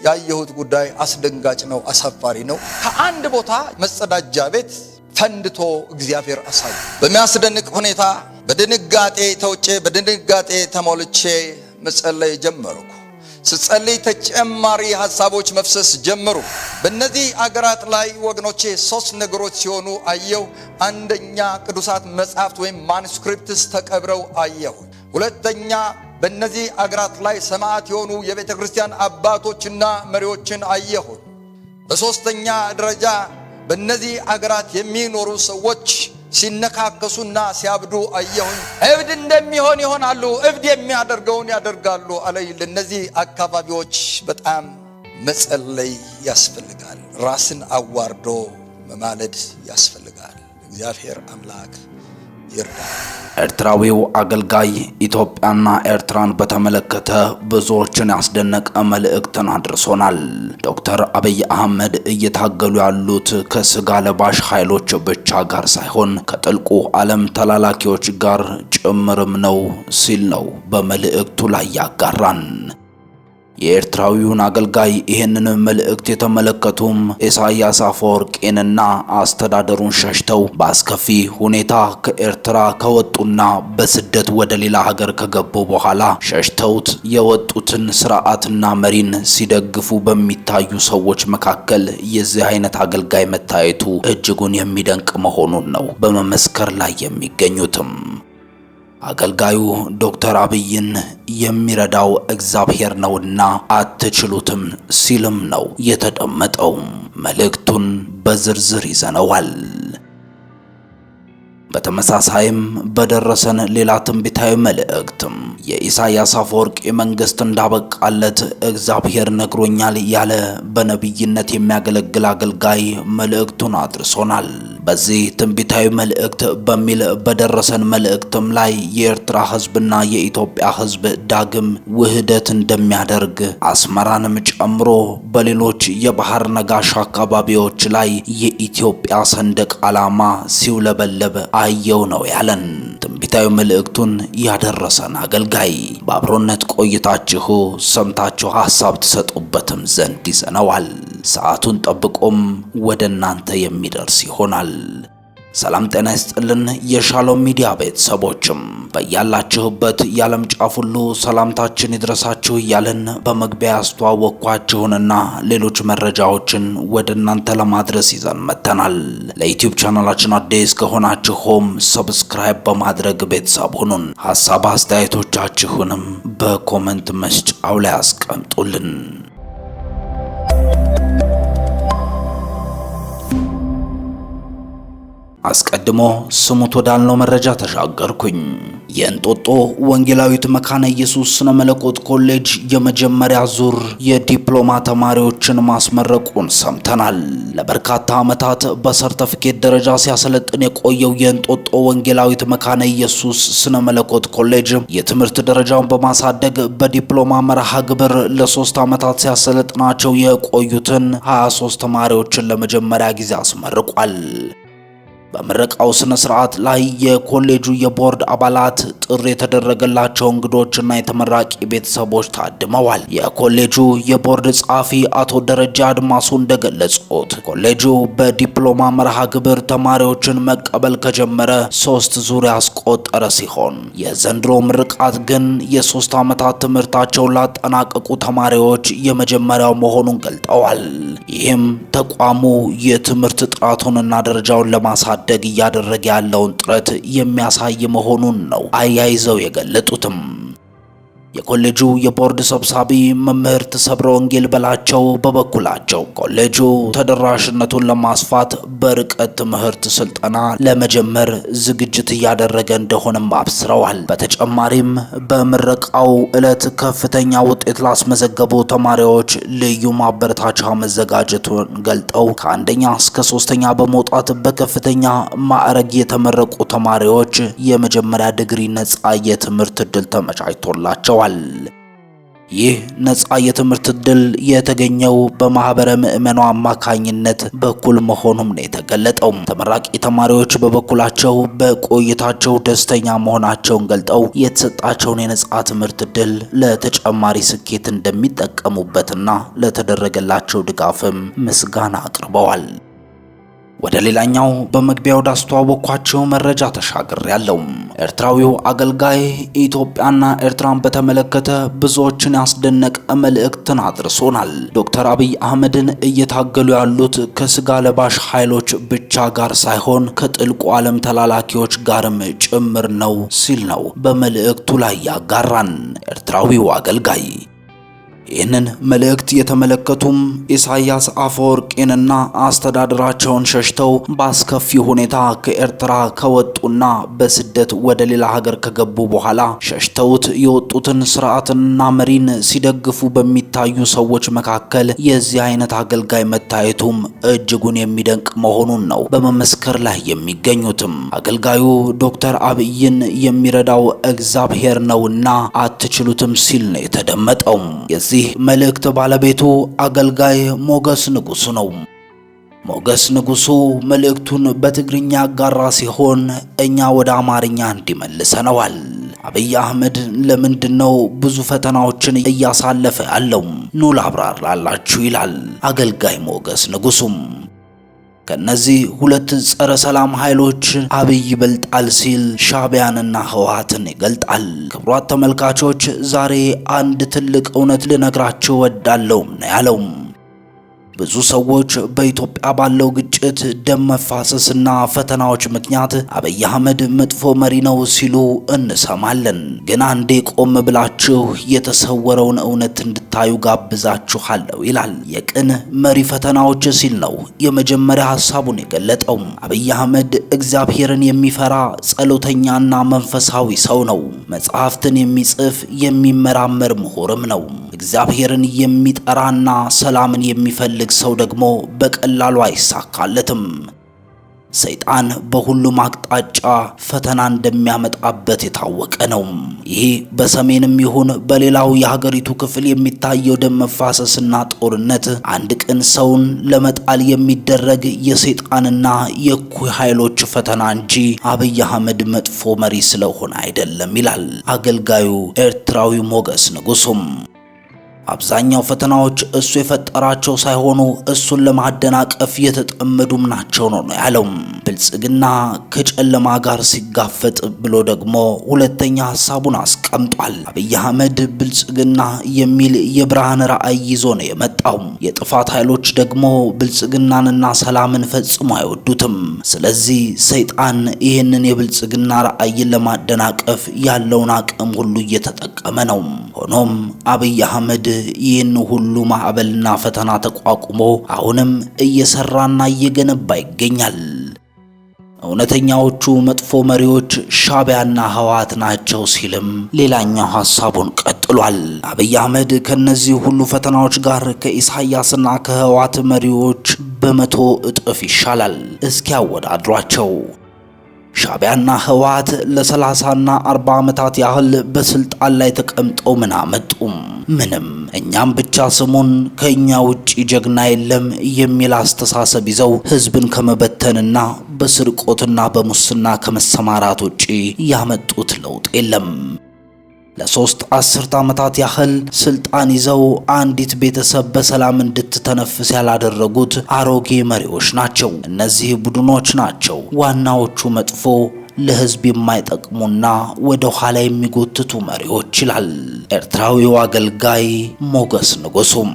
ያየሁት ጉዳይ አስደንጋጭ ነው፣ አሳፋሪ ነው። ከአንድ ቦታ መጸዳጃ ቤት ፈንድቶ እግዚአብሔር አሳየ። በሚያስደንቅ ሁኔታ በድንጋጤ ተውጬ በድንጋጤ ተሞልቼ መጸለይ ጀመርኩ። ስጸልይ ተጨማሪ ሐሳቦች መፍሰስ ጀመሩ። በእነዚህ አገራት ላይ ወገኖቼ 3 ነገሮች ሲሆኑ አየሁ። አንደኛ ቅዱሳት መጻሕፍት ወይም ማኑስክሪፕትስ ተቀብረው አየሁ። ሁለተኛ በእነዚህ አገራት ላይ ሰማዕት የሆኑ የቤተ ክርስቲያን አባቶችና መሪዎችን አየሁ። በሶስተኛ ደረጃ በእነዚህ አገራት የሚኖሩ ሰዎች ሲነካከሱና ሲያብዱ አየሁኝ። እብድ እንደሚሆን ይሆናሉ፣ እብድ የሚያደርገውን ያደርጋሉ አለኝ። ለነዚህ አካባቢዎች በጣም መጸለይ ያስፈልጋል። ራስን አዋርዶ መማለድ ያስፈልጋል። እግዚአብሔር አምላክ ይርዳል። ኤርትራዊው አገልጋይ ኢትዮጵያና ኤርትራን በተመለከተ ብዙዎችን ያስደነቀ መልእክትን አድርሶናል። ዶክተር አብይ አህመድ እየታገሉ ያሉት ከስጋ ለባሽ ኃይሎች ብቻ ጋር ሳይሆን ከጥልቁ ዓለም ተላላኪዎች ጋር ጭምርም ነው ሲል ነው በመልእክቱ ላይ ያጋራን። የኤርትራዊውን አገልጋይ ይህንን መልእክት የተመለከቱም ኢሳያስ አፈወርቂንና አስተዳደሩን ሸሽተው በአስከፊ ሁኔታ ከኤርትራ ከወጡና በስደት ወደ ሌላ ሀገር ከገቡ በኋላ ሸሽተውት የወጡትን ስርዓትና መሪን ሲደግፉ በሚታዩ ሰዎች መካከል የዚህ አይነት አገልጋይ መታየቱ እጅጉን የሚደንቅ መሆኑን ነው በመመስከር ላይ የሚገኙትም። አገልጋዩ ዶክተር አብይን የሚረዳው እግዚአብሔር ነውና አትችሉትም ሲልም ነው የተደመጠው። መልእክቱን በዝርዝር ይዘነዋል። በተመሳሳይም በደረሰን ሌላ ትንቢታዊ መልእክትም የኢሳያስ አፈወርቂ መንግስት እንዳበቃለት እግዚአብሔር ነግሮኛል ያለ በነብይነት የሚያገለግል አገልጋይ መልእክቱን አድርሶናል። በዚህ ትንቢታዊ መልእክት በሚል በደረሰን መልእክትም ላይ የኤርትራ ህዝብና የኢትዮጵያ ህዝብ ዳግም ውህደት እንደሚያደርግ አስመራንም ጨምሮ በሌሎች የባህር ነጋሽ አካባቢዎች ላይ የኢትዮጵያ ሰንደቅ ዓላማ ሲውለበለብ አየው ነው ያለን። ትንቢታዊ መልእክቱን ያደረሰን አገልጋይ በአብሮነት ቆይታችሁ ሰምታችሁ ሐሳብ ትሰጡበትም ዘንድ ይዘነዋል። ሰዓቱን ጠብቆም ወደ እናንተ የሚደርስ ይሆናል። ሰላም ጤና ይስጥልን የሻሎም ሚዲያ ቤተሰቦችም በያላችሁበት የዓለም ጫፍ ሁሉ ሰላምታችን ይድረሳችሁ እያልን በመግቢያ ያስተዋወቅኳችሁንና ሌሎች መረጃዎችን ወደ እናንተ ለማድረስ ይዘን መጥተናል። ለዩቲዩብ ቻናላችን አዲስ ከሆናችሁም ሰብስክራይብ በማድረግ ቤተሰብ ሁኑን። ሐሳብ አስተያየቶቻችሁንም በኮሜንት መስጫው ላይ አስቀምጡልን። አስቀድሞ ስሙት ወዳልነው መረጃ ተሻገርኩኝ። የእንጦጦ ወንጌላዊት መካነ ኢየሱስ ስነ መለኮት ኮሌጅ የመጀመሪያ ዙር የዲፕሎማ ተማሪዎችን ማስመረቁን ሰምተናል። ለበርካታ ዓመታት በሰርተፊኬት ደረጃ ሲያሰለጥን የቆየው የእንጦጦ ወንጌላዊት መካነ ኢየሱስ ስነ መለኮት ኮሌጅ የትምህርት ደረጃውን በማሳደግ በዲፕሎማ መርሃ ግብር ለ3 ዓመታት ሲያሰለጥናቸው የቆዩትን 23 ተማሪዎችን ለመጀመሪያ ጊዜ አስመርቋል። በምረቃው ስነ ስርዓት ላይ የኮሌጁ የቦርድ አባላት፣ ጥሪ የተደረገላቸው እንግዶችና የተመራቂ ቤተሰቦች ታድመዋል። የኮሌጁ የቦርድ ጸሐፊ አቶ ደረጃ አድማሱ እንደገለጹት ኮሌጁ በዲፕሎማ መርሃ ግብር ተማሪዎችን መቀበል ከጀመረ 3 ዙር ያስቆጠረ ሲሆን የዘንድሮ ምርቃት ግን የ3 ዓመታት ትምህርታቸውን ላጠናቀቁ ተማሪዎች የመጀመሪያው መሆኑን ገልጠዋል። ይህም ተቋሙ የትምህርት ጥራቱንና ደረጃውን ለማሳደግ እያደረገ ያለውን ጥረት የሚያሳይ መሆኑን ነው አያይዘው የገለጡትም። የኮሌጁ የቦርድ ሰብሳቢ መምህርት ሰብረ ወንጌል በላቸው በበኩላቸው ኮሌጁ ተደራሽነቱን ለማስፋት በርቀት ትምህርት ስልጠና ለመጀመር ዝግጅት እያደረገ እንደሆነም አብስረዋል። በተጨማሪም በምረቃው ዕለት ከፍተኛ ውጤት ላስመዘገቡ ተማሪዎች ልዩ ማበረታቻ መዘጋጀቱን ገልጠው ከአንደኛ እስከ 3ኛ በመውጣት በከፍተኛ ማዕረግ የተመረቁ ተማሪዎች የመጀመሪያ ዲግሪ ነጻ የትምህርት ዕድል ተመቻችቶላቸዋል። ይህ ነፃ የትምህርት ዕድል የተገኘው በማህበረ ምዕመናኑ አማካኝነት በኩል መሆኑም ነው የተገለጠው። ተመራቂ ተማሪዎች በበኩላቸው በቆይታቸው ደስተኛ መሆናቸውን ገልጠው የተሰጣቸውን የነፃ ትምህርት ዕድል ለተጨማሪ ስኬት እንደሚጠቀሙበትና ለተደረገላቸው ድጋፍም ምስጋና አቅርበዋል። ወደ ሌላኛው በመግቢያው ዳስተዋወቅኳቸው መረጃ ተሻግሬያለሁ። ኤርትራዊው አገልጋይ ኢትዮጵያና ኤርትራን በተመለከተ ብዙዎችን ያስደነቀ መልእክትን አድርሶናል። ዶክተር አብይ አህመድን እየታገሉ ያሉት ከስጋ ለባሽ ኃይሎች ብቻ ጋር ሳይሆን ከጥልቁ ዓለም ተላላኪዎች ጋርም ጭምር ነው ሲል ነው በመልእክቱ ላይ ያጋራን ኤርትራዊው አገልጋይ። ይህንን መልእክት የተመለከቱም ኢሳያስ አፈወርቂንና አስተዳደራቸውን ሸሽተው በአስከፊ ሁኔታ ከኤርትራ ከወጡና በስደት ወደ ሌላ ሀገር ከገቡ በኋላ ሸሽተውት የወጡትን ስርዓትና መሪን ሲደግፉ በሚታዩ ሰዎች መካከል የዚህ አይነት አገልጋይ መታየቱም እጅጉን የሚደንቅ መሆኑን ነው በመመስከር ላይ የሚገኙትም። አገልጋዩ ዶክተር አብይን የሚረዳው እግዚአብሔር ነውና አትችሉትም ሲል ነው የተደመጠው። የዚህ መልእክት ባለቤቱ አገልጋይ ሞገስ ንጉሱ ነው። ሞገስ ንጉሱ መልእክቱን በትግርኛ ያጋራ ሲሆን እኛ ወደ አማርኛ እንዲመልሰነዋል። አብይ አህመድ ለምንድነው ብዙ ፈተናዎችን እያሳለፈ ያለው? ኑ ላብራራላችሁ ይላል አገልጋይ ሞገስ ንጉሱም። ከነዚህ ሁለት ጸረ ሰላም ኃይሎች አብይ ይበልጣል ሲል ሻዕቢያንና ህወሓትን ይገልጣል። ክቡራት ተመልካቾች ዛሬ አንድ ትልቅ እውነት ልነግራችሁ ወዳለሁ ነው ያለው። ብዙ ሰዎች በኢትዮጵያ ባለው ግጭት፣ ደም መፋሰስና ፈተናዎች ምክንያት አብይ አህመድ መጥፎ መሪ ነው ሲሉ እንሰማለን። ግን አንዴ ቆም ብላችሁ የተሰወረውን እውነት እንድታዩ ጋብዛችኋለሁ ይላል። የቅን መሪ ፈተናዎች ሲል ነው የመጀመሪያ ሐሳቡን የገለጠው። አብይ አህመድ እግዚአብሔርን የሚፈራ ጸሎተኛና መንፈሳዊ ሰው ነው። መጽሐፍትን የሚጽፍ የሚመራመር ምሁርም ነው። እግዚአብሔርን የሚጠራና ሰላምን የሚፈልግ ሰው ደግሞ በቀላሉ አይሳካለትም። ሰይጣን በሁሉም አቅጣጫ ፈተና እንደሚያመጣበት የታወቀ ነው። ይህ በሰሜንም ይሁን በሌላው የሀገሪቱ ክፍል የሚታየው ደም መፋሰስና ጦርነት አንድ ቀን ሰውን ለመጣል የሚደረግ የሰይጣንና የእኩይ ኃይሎች ፈተና እንጂ አብይ አህመድ መጥፎ መሪ ስለሆነ አይደለም ይላል አገልጋዩ ኤርትራዊ ሞገስ ንጉሱም። አብዛኛው ፈተናዎች እሱ የፈጠራቸው ሳይሆኑ እሱን ለማደናቀፍ የተጠመዱም ናቸው ነው ያለው። ብልጽግና ከጨለማ ጋር ሲጋፈጥ ብሎ ደግሞ ሁለተኛ ሐሳቡን አስቀምጧል። አብይ አህመድ ብልጽግና የሚል የብርሃን ራዕይ ይዞ ነው የመጣው። የጥፋት ኃይሎች ደግሞ ብልጽግናንና ሰላምን ፈጽሞ አይወዱትም። ስለዚህ ሰይጣን ይህንን የብልጽግና ራዕይን ለማደናቀፍ ያለውን አቅም ሁሉ እየተጠቀመ ነው። ሆኖም አብይ አህመድ ይህን ሁሉ ማዕበልና ፈተና ተቋቁሞ አሁንም እየሰራና እየገነባ ይገኛል። እውነተኛዎቹ መጥፎ መሪዎች ሻዕቢያና ህወሓት ናቸው ሲልም ሌላኛው ሐሳቡን ቀጥሏል። አብይ አህመድ ከነዚህ ሁሉ ፈተናዎች ጋር ከኢሳያስና ከህወሓት መሪዎች በመቶ እጥፍ ይሻላል። እስኪ ያወዳድሯቸው። ሻዕቢያና ህወሓት ለ30ና 40 ዓመታት ያህል በስልጣን ላይ ተቀምጠው ምን አመጡም? ምንም። እኛም ብቻ ስሙን ከኛ ውጪ ጀግና የለም የሚል አስተሳሰብ ይዘው ህዝብን ከመበተንና በስርቆትና በሙስና ከመሰማራት ውጪ ያመጡት ለውጥ የለም። ለሶስት አስርት ዓመታት ያህል ስልጣን ይዘው አንዲት ቤተሰብ በሰላም እንድትተነፍስ ያላደረጉት አሮጌ መሪዎች ናቸው። እነዚህ ቡድኖች ናቸው ዋናዎቹ መጥፎ ለህዝብ የማይጠቅሙና ወደ ኋላ የሚጎትቱ መሪዎች ይላል ኤርትራዊው አገልጋይ ሞገስ ንጉሱም።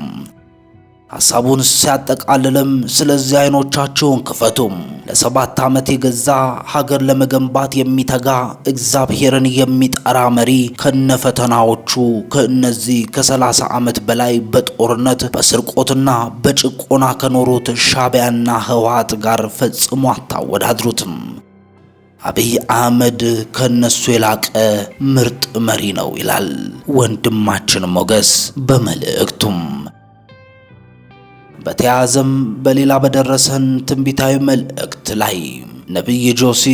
ሐሳቡን ሲያጠቃልልም ስለዚህ አይኖቻቸውን ክፈቱም፣ ለ7 ዓመት የገዛ ሀገር ለመገንባት የሚተጋ እግዚአብሔርን የሚጠራ መሪ ከነፈተናዎቹ ከነዚህ ከ30 ዓመት በላይ በጦርነት በስርቆትና በጭቆና ከኖሩት ሻዕቢያና ህወሓት ጋር ፈጽሞ አታወዳድሩትም። አብይ አህመድ ከነሱ የላቀ ምርጥ መሪ ነው ይላል ወንድማችን ሞገስ በመልእክቱም። በተያዘም በሌላ በደረሰን ትንቢታዊ መልእክት ላይ ነብይ ጆሲ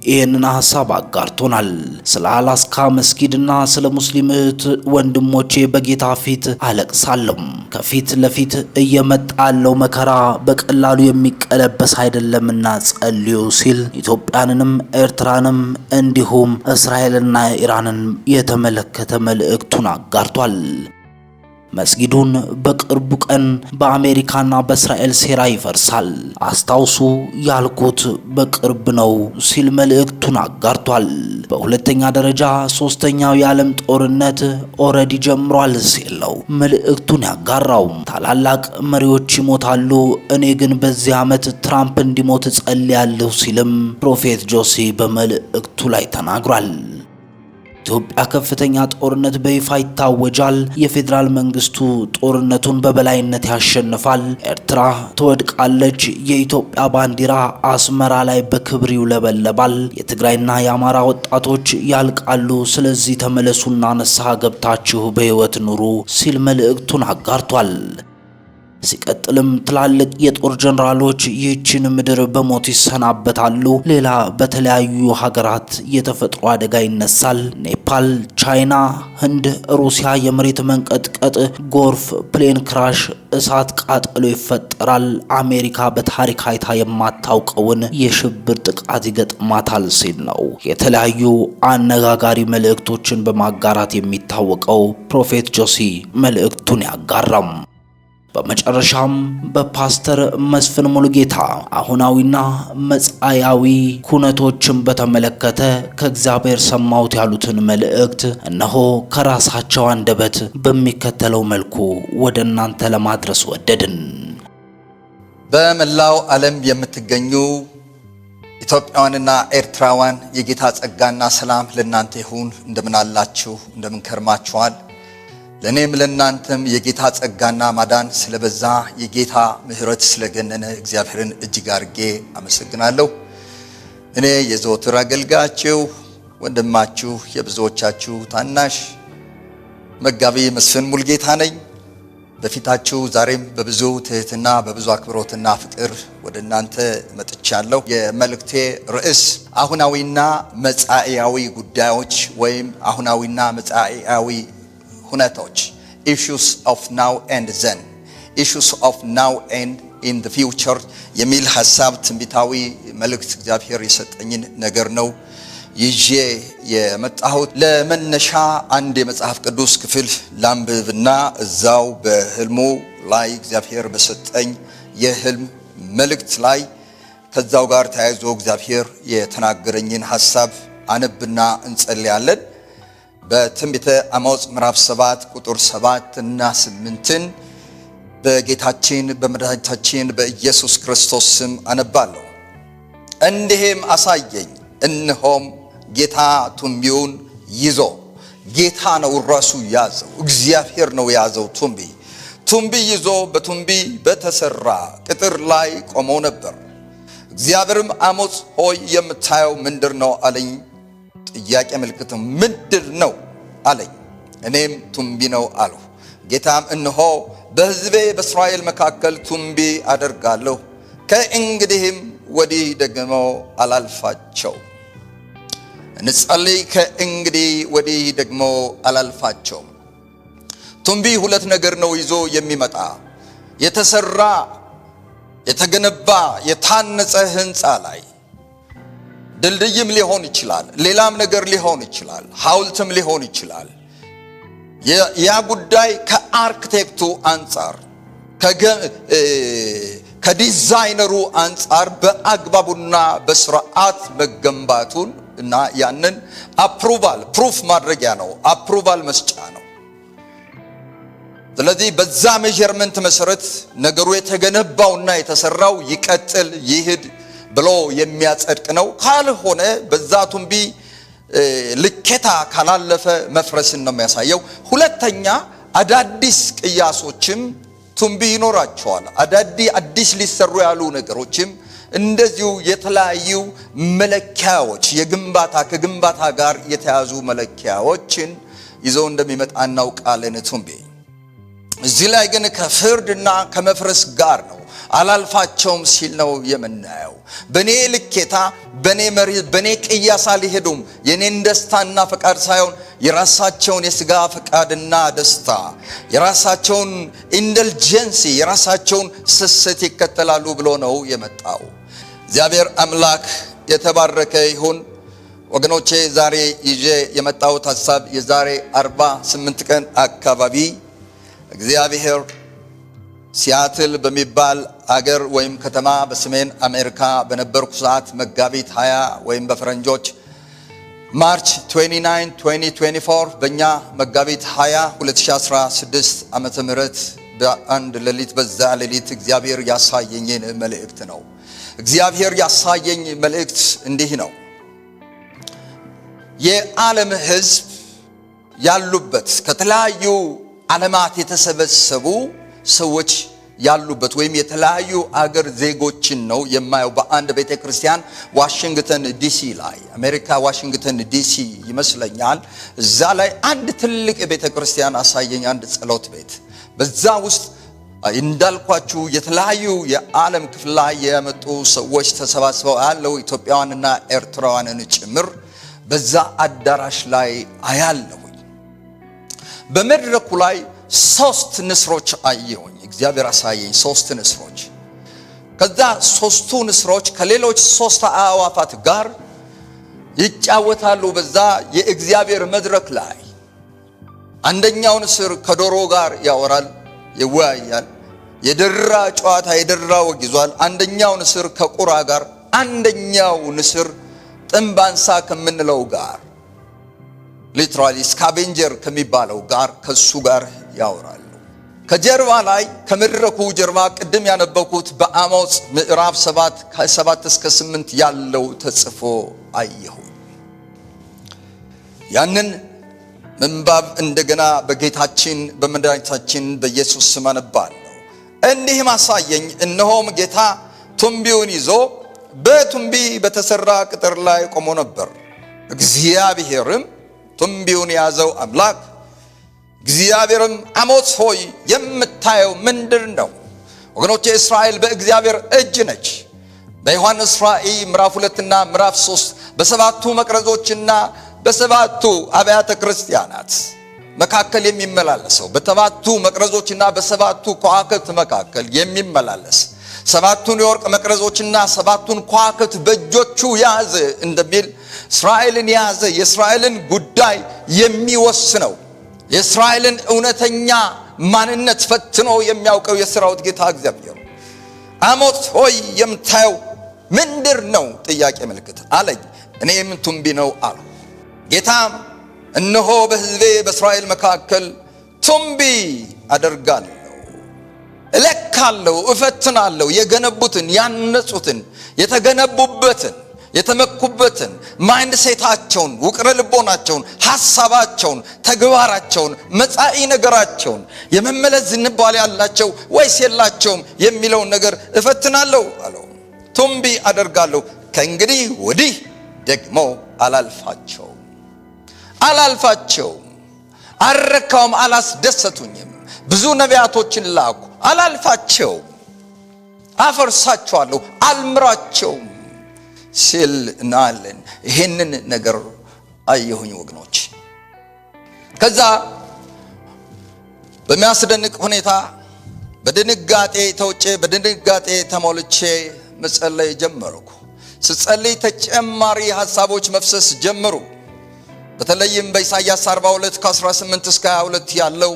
ይህንን ሐሳብ አጋርቶናል። ስለ አላስካ መስጊድና ስለ ሙስሊም እህት ወንድሞቼ በጌታ ፊት አለቅሳለሁ። ከፊት ለፊት እየመጣ ያለው መከራ በቀላሉ የሚቀለበስ አይደለምና ጸልዩ ሲል ኢትዮጵያንንም ኤርትራንም እንዲሁም እስራኤልና ኢራንን የተመለከተ መልእክቱን አጋርቷል። መስጊዱን በቅርቡ ቀን በአሜሪካና በእስራኤል ሴራ ይፈርሳል፣ አስታውሱ ያልኩት በቅርብ ነው ሲል መልእክቱን አጋርቷል። በሁለተኛ ደረጃ ሶስተኛው የዓለም ጦርነት ኦሬዲ ጀምሯል ሲል ነው መልእክቱን ያጋራው። ታላላቅ መሪዎች ይሞታሉ፣ እኔ ግን በዚህ ዓመት ትራምፕ እንዲሞት ጸልያለሁ ሲልም ፕሮፌት ጆሲ በመልእክቱ ላይ ተናግሯል። ኢትዮጵያ ከፍተኛ ጦርነት በይፋ ይታወጃል። የፌዴራል መንግስቱ ጦርነቱን በበላይነት ያሸንፋል። ኤርትራ ትወድቃለች። የኢትዮጵያ ባንዲራ አስመራ ላይ በክብር ይውለበለባል። የትግራይና የአማራ ወጣቶች ያልቃሉ። ስለዚህ ተመለሱና ንስሐ ገብታችሁ በህይወት ኑሩ ሲል መልእክቱን አጋርቷል። ሲቀጥልም ትላልቅ የጦር ጀነራሎች ይህችን ምድር በሞት ይሰናበታሉ። ሌላ በተለያዩ ሀገራት የተፈጥሮ አደጋ ይነሳል። ኔፓል፣ ቻይና፣ ህንድ፣ ሩሲያ የመሬት መንቀጥቀጥ፣ ጎርፍ፣ ፕሌን ክራሽ፣ እሳት ቃጠሎ ይፈጠራል። አሜሪካ በታሪክ አይታ የማታውቀውን የሽብር ጥቃት ይገጥማታል ሲል ነው የተለያዩ አነጋጋሪ መልእክቶችን በማጋራት የሚታወቀው ፕሮፌት ጆሲ መልእክቱን ያጋራም። በመጨረሻም በፓስተር መስፍን ሙሉጌታ አሁናዊና መጻያዊ ኩነቶችን በተመለከተ ከእግዚአብሔር ሰማሁት ያሉትን መልእክት እነሆ ከራሳቸው አንደበት በሚከተለው መልኩ ወደ እናንተ ለማድረስ ወደድን። በመላው ዓለም የምትገኙ ኢትዮጵያውያንና ኤርትራውያን የጌታ ጸጋና ሰላም ለእናንተ ይሁን። እንደምን አላችሁ? እንደምን ከርማችኋል? ለኔም ለናንተም የጌታ ጸጋና ማዳን ስለበዛ የጌታ ምሕረት ስለገነነ እግዚአብሔርን እጅግ አርጌ አመሰግናለሁ። እኔ የዘወትር አገልጋያችሁ ወንድማችሁ የብዙዎቻችሁ ታናሽ መጋቢ መስፍን ሙሉጌታ ነኝ። በፊታችሁ ዛሬም በብዙ ትህትና በብዙ አክብሮትና ፍቅር ወደ እናንተ መጥቻለሁ። የመልእክቴ ርዕስ አሁናዊና መጻኢያዊ ጉዳዮች ወይም አሁናዊና መጻኢያዊ ሁነቶች issues of now and then issues of now and in the future የሚል ሐሳብ ትንቢታዊ መልእክት እግዚአብሔር የሰጠኝን ነገር ነው ይዤ የመጣሁት። ለመነሻ አንድ የመጽሐፍ ቅዱስ ክፍል ላንብብና እዛው በህልሙ ላይ እግዚአብሔር በሰጠኝ የህልም መልእክት ላይ ከዛው ጋር ተያይዞ እግዚአብሔር የተናገረኝን ሐሳብ አነብና እንጸልያለን። በትንቢተ አሞጽ ምዕራፍ 7 ቁጥር 7 እና 8 በጌታችን በመድኃኒታችን በኢየሱስ ክርስቶስ ስም አነባለሁ። እንዲህም አሳየኝ፣ እነሆም ጌታ ቱንቢውን ይዞ፣ ጌታ ነው ራሱ ያዘው፣ እግዚአብሔር ነው ያዘው። ቱንቢ ይዞ በቱንቢ በተሰራ ቅጥር ላይ ቆሞ ነበር። እግዚአብሔርም አሞጽ ሆይ የምታየው ምንድር ነው አለኝ። ጥያቄ ምልክት ምንድር ነው አለኝ። እኔም ቱንቢ ነው አልሁ። ጌታም እነሆ በሕዝቤ በእስራኤል መካከል ቱንቢ አደርጋለሁ፣ ከእንግዲህም ወዲህ ደግሞ አላልፋቸው። እንጸልይ። ከእንግዲህ ወዲህ ደግሞ አላልፋቸው። ቱንቢ ሁለት ነገር ነው ይዞ የሚመጣ። የተሰራ የተገነባ የታነጸ ህንፃ ላይ ድልድይም ሊሆን ይችላል፣ ሌላም ነገር ሊሆን ይችላል፣ ሐውልትም ሊሆን ይችላል። ያ ጉዳይ ከአርክቴክቱ አንፃር ከዲዛይነሩ አንፃር በአግባቡና በስርዓት መገንባቱን እና ያንን አፕሩቫል ፕሩፍ ማድረጊያ ነው፣ አፕሩቫል መስጫ ነው። ስለዚህ በዛ ሜዠርመንት መሰረት ነገሩ የተገነባውና የተሰራው ይቀጥል ይሄድ ብሎ የሚያጸድቅ ነው። ካልሆነ በዛ ቱንቢ ልኬታ ካላለፈ መፍረስን ነው የሚያሳየው። ሁለተኛ አዳዲስ ቅያሶችም ቱንቢ ይኖራቸዋል። አዲስ ሊሰሩ ያሉ ነገሮችም እንደዚሁ የተለያዩ መለኪያዎች ከግንባታ ጋር የተያዙ መለኪያዎችን ይዘው እንደሚመጣ እናውቃለን ቱንቢ። እዚህ ላይ ግን ከፍርድና ከመፍረስ ጋር ነው። አላልፋቸውም ሲል ነው የምናየው። በኔ ልኬታ በኔ መሪ በኔ ቅያሳ ሊሄዱም የኔን ደስታና ፈቃድ ሳይሆን የራሳቸውን የሥጋ ፈቃድና ደስታ የራሳቸውን ኢንደልጀንሲ የራሳቸውን ስስት ይከተላሉ ብሎ ነው የመጣው። እግዚአብሔር አምላክ የተባረከ ይሁን። ወገኖቼ ዛሬ ይዤ የመጣሁት ሐሳብ የዛሬ 48 ቀን አካባቢ እግዚአብሔር ሲያትል በሚባል አገር ወይም ከተማ በሰሜን አሜሪካ በነበርኩ ሰዓት መጋቢት 20 ወይም በፈረንጆች ማርች 29 2024 በእኛ መጋቢት 20 2016 ዓመተ ምህረት በአንድ ሌሊት በዛ ሌሊት እግዚአብሔር ያሳየኝን መልእክት ነው። እግዚአብሔር ያሳየኝ መልእክት እንዲህ ነው። የዓለም ሕዝብ ያሉበት ከተለያዩ ዓለማት የተሰበሰቡ ሰዎች ያሉበት ወይም የተለያዩ አገር ዜጎችን ነው የማየው። በአንድ ቤተክርስቲያን ዋሽንግተን ዲሲ ላይ አሜሪካ ዋሽንግተን ዲሲ ይመስለኛል። እዛ ላይ አንድ ትልቅ ቤተክርስቲያን አሳየኝ፣ አንድ ጸሎት ቤት። በዛ ውስጥ እንዳልኳችሁ የተለያዩ የዓለም ክፍል ላይ የመጡ ሰዎች ተሰባስበው ያለው ኢትዮጵያውያንና ኤርትራውያንን ጭምር በዛ አዳራሽ ላይ አያለሁኝ። በመድረኩ ላይ 3 ንስሮች አየሁኝ። እግዚአብሔር አሳየኝ 3 ንስሮች። ከዛ 3ቱ ንስሮች ከሌሎች 3 አዕዋፋት ጋር ይጫወታሉ በዛ የእግዚአብሔር መድረክ ላይ። አንደኛው ንስር ከዶሮ ጋር ያወራል፣ ይወያያል፣ የደራ ጨዋታ የደራ ወግ ይዟል። አንደኛው ንስር ከቁራ ጋር፣ አንደኛው ንስር ጥንባንሳ ከምንለው ጋር ሊትራሊ ስካቬንጀር ከሚባለው ጋር ከሱ ጋር ያወራሉ። ከጀርባ ላይ ከመድረኩ ጀርባ ቅድም ያነበብኩት በአሞጽ ምዕራፍ 7 ከ7 እስከ 8 ያለው ተጽፎ አየሁ። ያንን ምንባብ እንደገና በጌታችን በመድኃኒታችን በኢየሱስ ስም አነባለሁ። እንዲህ ማሳየኝ፣ እነሆም ጌታ ቱንቢውን ይዞ በቱንቢ በተሰራ ቅጥር ላይ ቆሞ ነበር። እግዚአብሔርም ቱንቢውን የያዘው አምላክ እግዚአብሔርም አሞጽ ሆይ የምታየው ምንድር ነው? ወገኖቼ እስራኤል በእግዚአብሔር እጅ ነች። በዮሐንስ ራእይ ምዕራፍ 2 እና ምዕራፍ 3 በሰባቱ መቅረዞችና በሰባቱ አብያተ ክርስቲያናት መካከል የሚመላለሰው በሰባቱ መቅረዞችና በሰባቱ ከዋክብት መካከል የሚመላለስ ሰባቱን የወርቅ መቅረዞችና ሰባቱን ከዋክብት በእጆቹ ያዘ እንደሚል እስራኤልን ያዘ። የእስራኤልን ጉዳይ የሚወስነው የእስራኤልን እውነተኛ ማንነት ፈትኖ የሚያውቀው የሠራዊት ጌታ እግዚአብሔር አሞጽ ሆይ የምታየው ምንድር ነው? ጥያቄ ምልክት አለኝ። እኔም ቱንቢ ነው አሉ። ጌታም እነሆ በሕዝቤ በእስራኤል መካከል ቱንቢ አደርጋለሁ፣ እለካለሁ፣ እፈትናለሁ፣ የገነቡትን ያነጹትን የተገነቡበትን የተመኩበትን ማይንድ ሴታቸውን ውቅረ ልቦናቸውን ሐሳባቸውን ተግባራቸውን መጻኢ ነገራቸውን የመመለስ ዝንባሌ ያላቸው ወይስ የላቸውም የሚለውን ነገር እፈትናለሁ አለው። ቱንቢ አደርጋለሁ፣ ከእንግዲህ ወዲህ ደግሞ አላልፋቸውም፣ አልረካውም፣ አላስደሰቱኝም። ብዙ ነቢያቶችን ላኩ፣ አላልፋቸውም፣ አፈርሳቸዋለሁ፣ አልምራቸውም ሲል እናያለን። ይህንን ነገር አየሁኝ ወገኖች። ከዛ በሚያስደንቅ ሁኔታ በድንጋጤ ተውጬ በድንጋጤ ተሞልቼ መጸለይ ጀመርኩ። ስጸልይ ተጨማሪ ሐሳቦች መፍሰስ ጀመሩ። በተለይም በኢሳይያስ 42 ከ18 እስከ 22 ያለው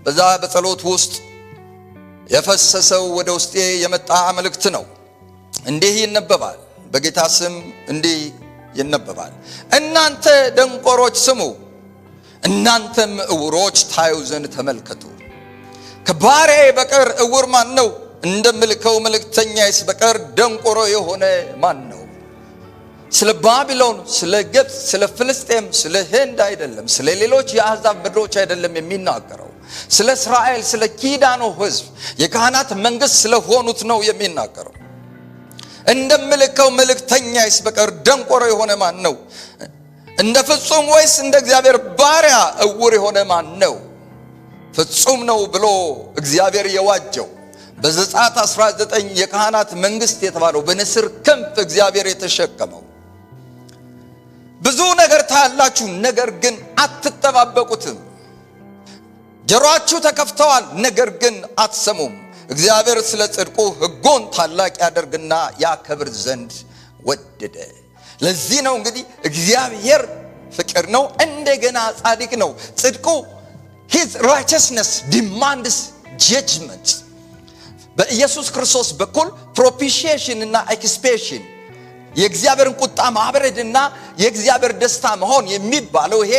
በዛ በጸሎት ውስጥ የፈሰሰው ወደ ውስጤ የመጣ መልእክት ነው። እንዲህ ይነበባል። በጌታ ስም እንዲህ ይነበባል። እናንተ ደንቆሮች ስሙ፣ እናንተም ዕውሮች ታዩ ዘንድ ተመልከቱ። ከባሪያዬ በቀር ዕውር ማን ነው? እንደምልከው መልእክተኛዬስ በቀር ደንቆሮ የሆነ ማን ነው? ስለ ባቢሎን፣ ስለ ግብፅ፣ ስለ ፍልስጤም፣ ስለ ህንድ አይደለም፣ ስለ ሌሎች የአሕዛብ ምድሮች አይደለም የሚናገረው። ስለ እስራኤል፣ ስለ ኪዳኑ ሕዝብ የካህናት መንግሥት ስለሆኑት ነው የሚናገረው። እንደምልከው መልእክተኛዬስ በቀር ደንቆሮ የሆነ ማን ነው? እንደ ፍጹም ወይስ እንደ እግዚአብሔር ባሪያ ዕውር የሆነ ማን ነው? ፍጹም ነው ብሎ እግዚአብሔር የዋጀው በዘጸአት 19 የካህናት መንግስት የተባለው በንስር ክንፍ እግዚአብሔር የተሸከመው ብዙ ነገር ታያላችሁ፣ ነገር ግን አትጠባበቁትም። ጆሮአችሁ ተከፍተዋል፣ ነገር ግን አትሰሙም። እግዚአብሔር ስለ ጽድቁ ሕጉን ታላቅ ያደርግና ያከብር ዘንድ ወደደ። ለዚህ ነው እንግዲህ እግዚአብሔር ፍቅር ነው፣ እንደገና ጻድቅ ነው። ጽድቁ his righteousness demands judgment። በኢየሱስ ክርስቶስ በኩል propitiation እና expiation የእግዚአብሔርን ቁጣ ማብረድና የእግዚአብሔር ደስታ መሆን የሚባለው ይሄ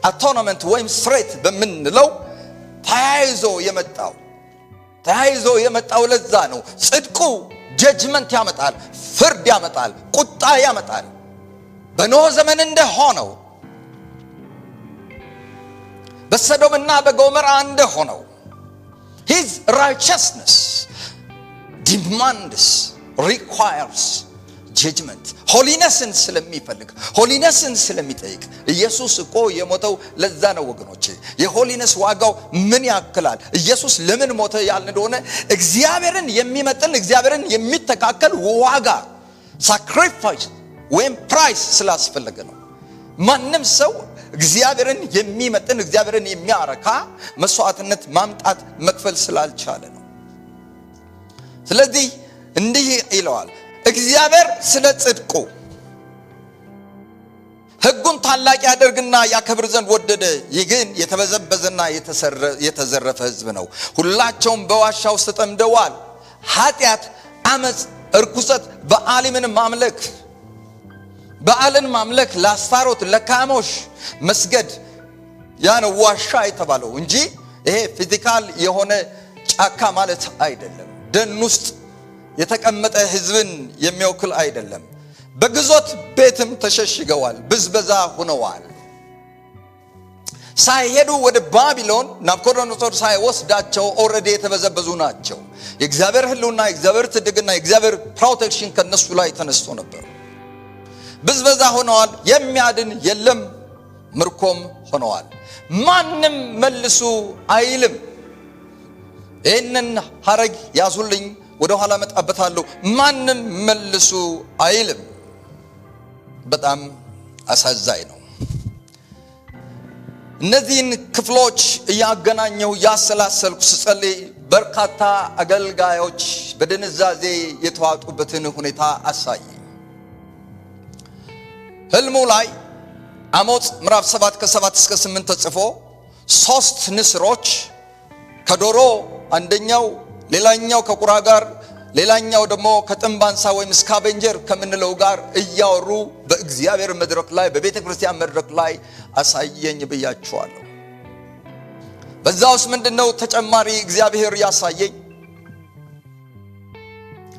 atonement ወይም ስሬት በምንለው ተያይዞ የመጣው ለዛ ነው። ጽድቁ ጀጅመንት ያመጣል፣ ፍርድ ያመጣል፣ ቁጣ ያመጣል። በኖህ ዘመን እንደሆነው በሰዶምና በጎሞራ እንደሆነው his righteousness demands requires judgment። ሆሊነስን ስለሚፈልግ ሆሊነስን ስለሚጠይቅ ኢየሱስ እኮ የሞተው ለዛ ነው ወገኖቼ። የሆሊነስ ዋጋው ምን ያክላል? ኢየሱስ ለምን ሞተ ያልን እንደሆነ እግዚአብሔርን የሚመጥን እግዚአብሔርን የሚተካከል ዋጋ ሳክሪፋይስ ወይም ፕራይስ ስላስፈለገ ነው። ማንም ሰው እግዚአብሔርን የሚመጥን እግዚአብሔርን የሚያረካ መስዋዕትነት ማምጣት መክፈል ስላልቻለ ነው። ስለዚህ እንዲህ ይለዋል እግዚአብሔር ስለ ጽድቁ ሕጉን ታላቅ ያደርግና ያከብር ዘንድ ወደደ። ይህ ግን የተበዘበዘና የተዘረፈ ሕዝብ ነው። ሁላቸውም በዋሻ ውስጥ ተጠምደዋል። ኃጢአት፣ አመፅ፣ እርኩሰት፣ በዓልን ማምለክ፣ ለአስታሮት ለካሞሽ መስገድ ያ ነው ዋሻ የተባለው እንጂ ይሄ ፊዚካል የሆነ ጫካ ማለት አይደለም። ደን ውስጥ የተቀመጠ ሕዝብን የሚወክል አይደለም። በግዞት ቤትም ተሸሽገዋል፣ ብዝበዛ ሆነዋል። ሳይሄዱ ወደ ባቢሎን ናቡከደነፆር ሳይወስዳቸው ኦልሬዲ የተበዘበዙ ናቸው። የእግዚአብሔር ሕልውና፣ የእግዚአብሔር ትድግና፣ የእግዚአብሔር ፕሮቴክሽን ከነሱ ላይ ተነስቶ ነበር። ብዝበዛ ሆነዋል፣ የሚያድን የለም፣ ምርኮም ሆነዋል። ማንም መልሱ አይልም። ይህንን ሐረግ ያዙልኝ፣ ወደ ኋላ መጣበታለሁ። ማንም መልሱ አይልም። በጣም አሳዛኝ ነው። እነዚህን ክፍሎች እያገናኘሁ ያሰላሰልኩ ስጸልይ በርካታ አገልጋዮች በድንዛዜ የተዋጡበትን ሁኔታ አሳየ። ሕልሙ ላይ አሞጽ ምዕራፍ 7 ከ7 እስከ 8 ተጽፎ 3 ንስሮች ከዶሮ አንደኛው ሌላኛው ከቁራ ጋር ሌላኛው ደግሞ ከጥንባንሳ ወይም ስካቬንጀር ከምንለው ጋር እያወሩ በእግዚአብሔር መድረክ ላይ በቤተ ክርስቲያን መድረክ ላይ አሳየኝ ብያችኋለሁ። በዛ ውስጥ ምንድነው ተጨማሪ እግዚአብሔር ያሳየኝ?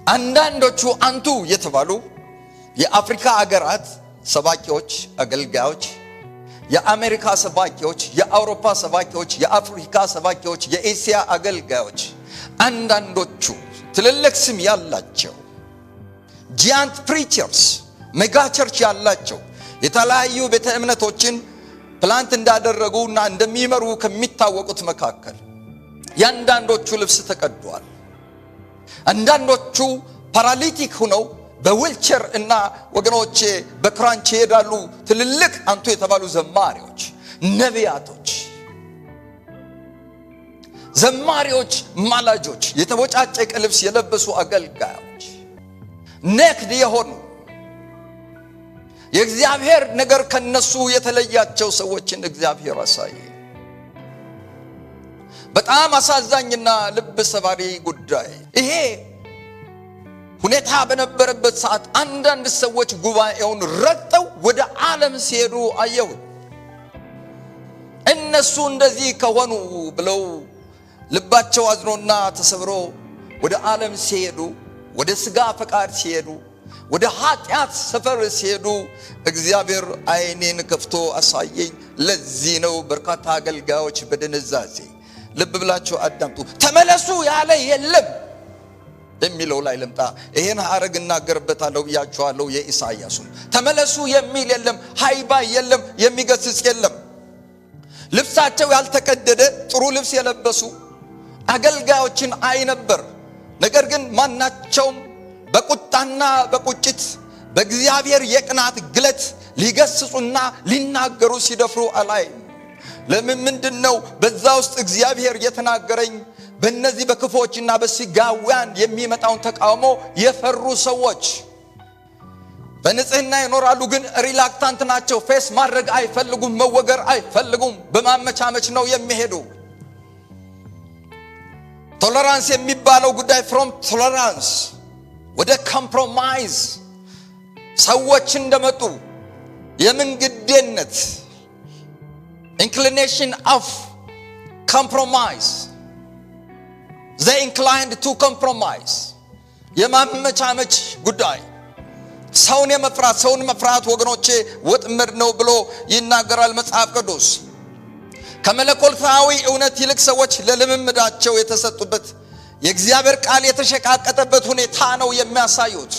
አንዳንዶቹ አንቱ የተባሉ የአፍሪካ አገራት ሰባኪዎች፣ አገልጋዮች፣ የአሜሪካ ሰባኪዎች፣ የአውሮፓ ሰባኪዎች፣ የአፍሪካ ሰባኪዎች፣ የኤስያ አገልጋዮች አንዳንዶቹ ትልልቅ ስም ያላቸው ጂያንት ፕሪቸርስ ሜጋ ቸርች ያላቸው የተለያዩ ቤተ እምነቶችን ፕላንት እንዳደረጉና እንደሚመሩ ከሚታወቁት መካከል ያንዳንዶቹ ልብስ ተቀዷል። አንዳንዶቹ ፓራሊቲክ ሆነው በዊልቸር እና ወገኖቼ በክራንች ይሄዳሉ። ትልልቅ አንቱ የተባሉ ዘማሪዎች፣ ነቢያቶች፣ ማላጆች፣ የተቦጫጨቀ ልብስ የለበሱ አገልጋዮች፣ ነክድ የሆኑ የእግዚአብሔር ነገር ከነሱ የተለያቸው ሰዎችን እግዚአብሔር አሳየ። በጣም አሳዛኝና ልብ ሰባሪ ጉዳይ ይሄ ሁኔታ በነበረበት ሰዓት አንዳንድ ሰዎች ጉባኤውን ረግጠው ወደ ዓለም ሲሄዱ አየሁ። እነሱ እንደዚህ ከሆኑ ብለው ልባቸው አዝኖና ተሰብሮ ወደ ዓለም ሲሄዱ፣ ወደ ሥጋ ፈቃድ ሲሄዱ፣ ወደ ኃጢአት ሰፈር ሲሄዱ እግዚአብሔር ዓይኔን ከፍቶ አሳየኝ። ለዚህ ነው በርካታ አገልጋዮች በድንዛዜ ልብ ብላችሁ አዳምጡ። ተመለሱ ያለ የለም የሚለው ላይ ልምጣ። ይሄን ሐረግ እናገርበታለሁ ብያችኋለሁ። የኢሳይያሱን ተመለሱ የሚል የለም፣ ሃይባይ የለም፣ የሚገስጽ የለም። ልብሳቸው ያልተቀደደ ጥሩ ልብስ የለበሱ አገልጋዮችን አይ ነበር። ማናቸውም በቁጣና በቁጭት በእግዚአብሔር የቅናት ግለት ሊገስጹና ሊናገሩ ሲደፍሩ አላይም። ለምን ምንድነው በዛ ውስጥ እግዚአብሔር የተናገረኝ? በእነዚህ በክፎችና በስጋውያን የሚመጣውን ተቃውሞ የፈሩ ሰዎች በንጽህና ይኖራሉ፣ ግን ሪላክታንት ናቸው። ፌስ ማድረግ አይፈልጉም፣ መወገር አይፈልጉም። በማመቻመች ነው የሚሄዱ። ቶለራንስ የሚባለው ጉዳይ ፍሮም ቶለራንስ ወደ ኮምፕሮማይዝ ሰዎች እንደመጡ የምንግዴነት inclination of compromise, they inclined to compromise የማመቻመች ጉዳይ ሰውን መፍራት ወገኖቼ ወጥመድ ነው ብሎ ይናገራል መጽሐፍ ቅዱስ። ከመለኮታዊ እውነት ይልቅ ሰዎች ለልምምዳቸው የተሰጡበት የእግዚአብሔር ቃል የተሸቃቀጠበት ሁኔታ ነው የሚያሳዩት።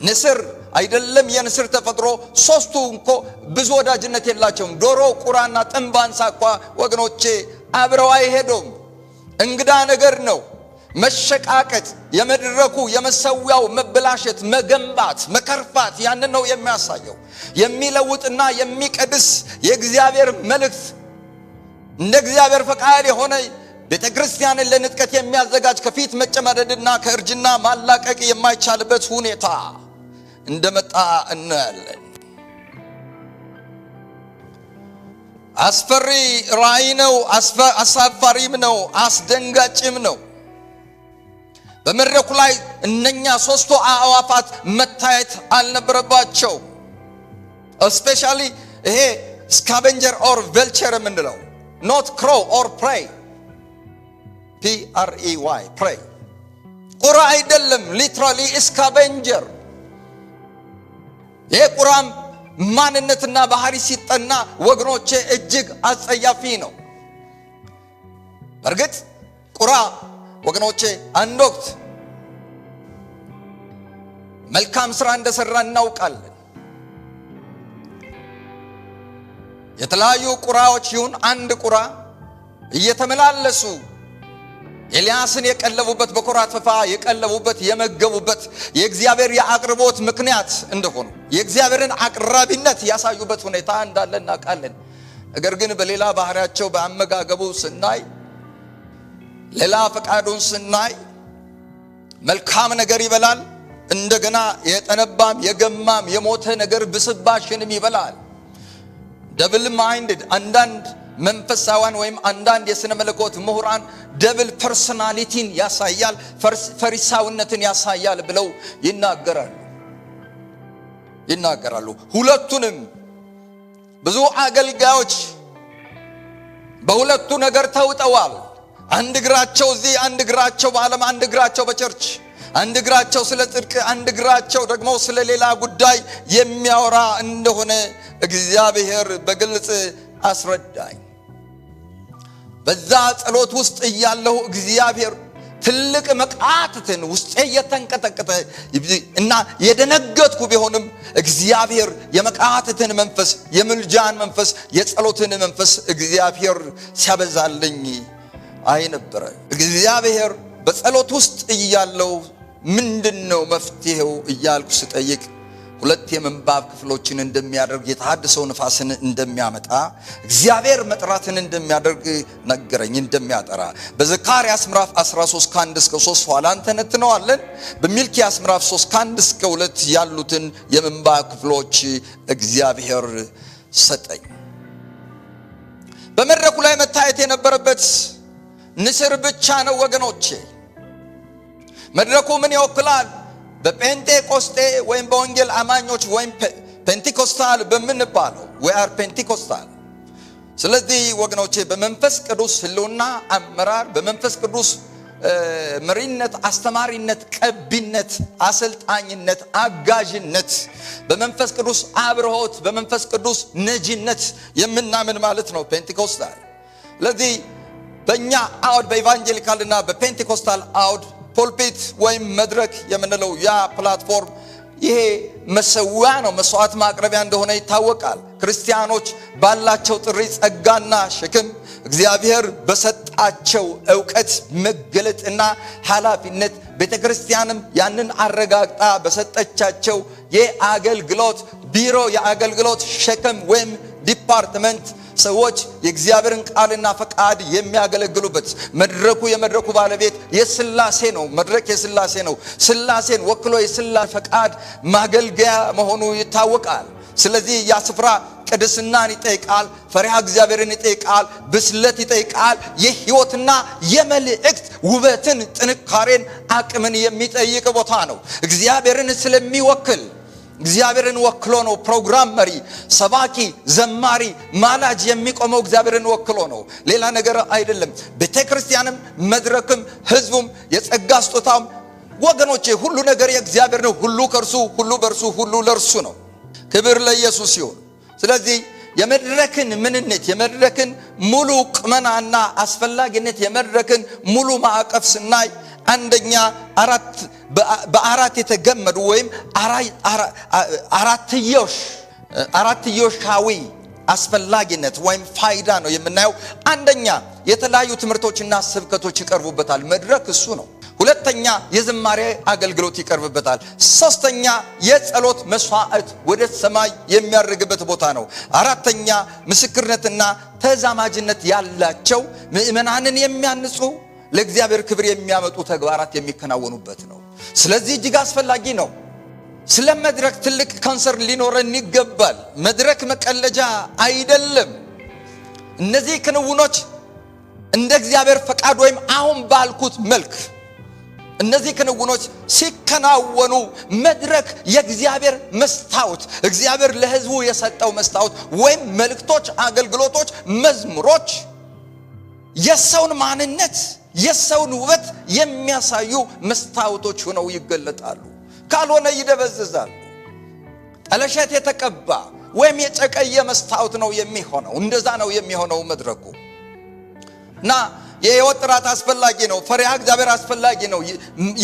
ንስር አይደለም የንስር ተፈጥሮ ሶስቱ እንኮ ብዙ ወዳጅነት የላቸውም። ዶሮ፣ ቁራና ጥንባንሳ እንኳ ወገኖቼ አብረው አይሄዱም። እንግዳ ነገር ነው መሸቃቀጥ። የመድረኩ የመሰዊያው መበላሸት፣ መገንባት፣ መከርፋት ያንን ነው የሚያሳየው። የሚለውጥና የሚቀድስ የእግዚአብሔር መልእክት እንደ እግዚአብሔር ፈቃድ የሆነ ቤተክርስቲያንን ለንጥቀት የሚያዘጋጅ ከፊት መጨማደድና ከእርጅና ማላቀቅ የማይቻልበት ሁኔታ እንደመጣ እናያለን። አስፈሪ ራእይ ነው፣ አሳፋሪም ነው፣ አስደንጋጭም ነው። በመድረኩ ላይ እነኛ ሶስቱ አዕዋፋት መታየት አልነበረባቸው። especially ይሄ scavenger or vulture የምንለው not crow or prey, prey prey ቁራ አይደለም፣ literally scavenger። ይሄ ቁራም ማንነትና ባህሪ ሲጠና ወገኖቼ እጅግ አጸያፊ ነው። በርግጥ ቁራ ወገኖቼ አንድ ወቅት መልካም ስራ እንደሰራ እናውቃለን። የተለያዩ ቁራዎች ይሁን አንድ ቁራ እየተመላለሱ ኤልያስን የቀለቡበት በኩራት ፈፋ የቀለቡበት የመገቡበት የእግዚአብሔር የአቅርቦት ምክንያት እንደሆኑ የእግዚአብሔርን አቅራቢነት ያሳዩበት ሁኔታ እንዳለ እናውቃለን። ነገር ግን በሌላ ባህሪያቸው በአመጋገቡ ስናይ፣ ሌላ ፈቃዱን ስናይ መልካም ነገር ይበላል፣ እንደገና የጠነባም የገማም የሞተ ነገር ብስባሽንም ይበላል። ደብል ማይንድድ አንዳንድ መንፈሳውያን ወይም አንዳንድ የሥነ መለኮት ምሁራን ደብል ፐርሶናሊቲን ያሳያል፣ ፈሪሳውነትን ያሳያል ብለው ይናገራሉ። ሁለቱንም ብዙ አገልጋዮች በሁለቱ ነገር ተውጠዋል። አንድ እግራቸው እዚህ፣ አንድ እግራቸው በዓለም፣ አንድ እግራቸው በቸርች፣ አንድ እግራቸው ስለ ጽድቅ፣ አንድ እግራቸው ደግሞ ስለ ሌላ ጉዳይ የሚያወራ እንደሆነ እግዚአብሔር በግልጽ አስረዳኝ። በዛ ጸሎት ውስጥ እያለሁ እግዚአብሔር ትልቅ መቃተትን ውስጤ የተንቀጠቀጠ እና የደነገጥኩ ቢሆንም እግዚአብሔር የመቃተትን መንፈስ፣ የምልጃን መንፈስ፣ የጸሎትን መንፈስ እግዚአብሔር ሲያበዛልኝ አይ ነበር። እግዚአብሔር በጸሎት ውስጥ እያለሁ ምንድነው መፍትሄው እያልኩ ስጠይቅ ሁለት የምንባብ ክፍሎችን እንደሚያደርግ፣ የተሐድሶ ንፋስን እንደሚያመጣ፣ እግዚአብሔር መጥራትን እንደሚያደርግ ነገረኝ፣ እንደሚያጠራ። በዘካርያስ ምዕራፍ 13 ከ1 እስከ 3 ኋላ እንተነትነዋለን። በሚልክያስ ምዕራፍ 3 ከ1 እስከ 2 ያሉትን የምንባብ ክፍሎች እግዚአብሔር ሰጠኝ። በመድረኩ ላይ መታየት የነበረበት ንስር ብቻ ነው ወገኖቼ። መድረኩ ምን ይወክላል? በጴንጤቆስጤ ወይም በወንጌል አማኞች ወይም ፔንቴኮስታል በምንባለው we are ፔንቴኮስታል። ስለዚህ ወገኖቼ በመንፈስ ቅዱስ ህልውና አመራር፣ በመንፈስ ቅዱስ መሪነት፣ አስተማሪነት፣ ቀቢነት፣ አሰልጣኝነት፣ አጋዥነት፣ በመንፈስ ቅዱስ አብርሆት፣ በመንፈስ ቅዱስ ነጂነት የምናምን ማለት ነው ፔንቴኮስታል። ስለዚህ በእኛ አውድ በኢቫንጀሊካልና በፔንቴኮስታል አውድ ፖልፒት ወይም መድረክ የምንለው ያ ፕላትፎርም ይሄ መሰዊያ ነው፣ መስዋዕት ማቅረቢያ እንደሆነ ይታወቃል። ክርስቲያኖች ባላቸው ጥሪ ጸጋና ሸክም እግዚአብሔር በሰጣቸው ዕውቀት መገለጥና ኃላፊነት ቤተክርስቲያንም ያንን አረጋግጣ በሰጠቻቸው የአገልግሎት ቢሮ የአገልግሎት ሸክም ወይም ዲፓርትመንት ሰዎች የእግዚአብሔርን ቃልና ፈቃድ የሚያገለግሉበት መድረኩ የመድረኩ ባለቤት የሥላሴ ነው። መድረክ የሥላሴ ነው። ሥላሴን ወክሎ የሥላሴ ፈቃድ ማገልገያ መሆኑ ይታወቃል። ስለዚህ ያ ስፍራ ቅድስናን ይጠይቃል፣ ፈሪሃ እግዚአብሔርን ይጠይቃል፣ ብስለት ይጠይቃል። የሕይወትና የመልእክት ውበትን፣ ጥንካሬን፣ አቅምን የሚጠይቅ ቦታ ነው። እግዚአብሔርን ስለሚወክል እግዚአብሔርን ወክሎ ነው ፕሮግራም መሪ፣ ሰባኪ፣ ዘማሪ፣ ማላጅ የሚቆመው እግዚአብሔርን ወክሎ ነው፣ ሌላ ነገር አይደለም። ቤተክርስቲያንም መድረክም ሕዝቡም የጸጋ ስጦታም ወገኖቼ ሁሉ ነገር የእግዚአብሔር ነው። ሁሉ ከርሱ ሁሉ በርሱ ሁሉ ለርሱ ነው። ክብር ለኢየሱስ ይሁን። ስለዚህ የመድረክን ምንነት የመድረክን ሙሉ ቁመናና አስፈላጊነት የመድረክን ሙሉ ማዕቀፍ ስናይ አንደኛ በአራት የተገመዱ ወይም አራትዮሻዊ አስፈላጊነት ወይም ፋይዳ ነው የምናየው። አንደኛ የተለያዩ ትምህርቶችና ስብከቶች ይቀርቡበታል። መድረክ እሱ ነው። ሁለተኛ የዝማሬ አገልግሎት ይቀርብበታል። ሶስተኛ የጸሎት መስዋዕት ወደ ሰማይ የሚያርግበት ቦታ ነው። አራተኛ ምስክርነትና ተዛማጅነት ያላቸው ምእመናንን የሚያንጹ ለእግዚአብሔር ክብር የሚያመጡ ተግባራት የሚከናወኑበት ነው። ስለዚህ እጅግ አስፈላጊ ነው። ስለ መድረክ ትልቅ ኮንሰርን ሊኖረን ይገባል። መድረክ መቀለጃ አይደለም። እነዚህ ክንውኖች እንደ እግዚአብሔር ፈቃድ ወይም አሁን ባልኩት መልክ እነዚህ ክንውኖች ሲከናወኑ መድረክ የእግዚአብሔር መስታወት፣ እግዚአብሔር ለሕዝቡ የሰጠው መስታወት ወይም መልእክቶች፣ አገልግሎቶች፣ መዝሙሮች የሰውን ማንነት የሰውን ውበት የሚያሳዩ መስታወቶች ሆነው ይገለጣሉ። ካልሆነ ይደበዝዛሉ። ጠለሸት የተቀባ ወይም የጨቀየ መስታወት ነው የሚሆነው። እንደዛ ነው የሚሆነው መድረኩ እና የሕይወት ጥራት አስፈላጊ ነው። ፈሪሃ እግዚአብሔር አስፈላጊ ነው።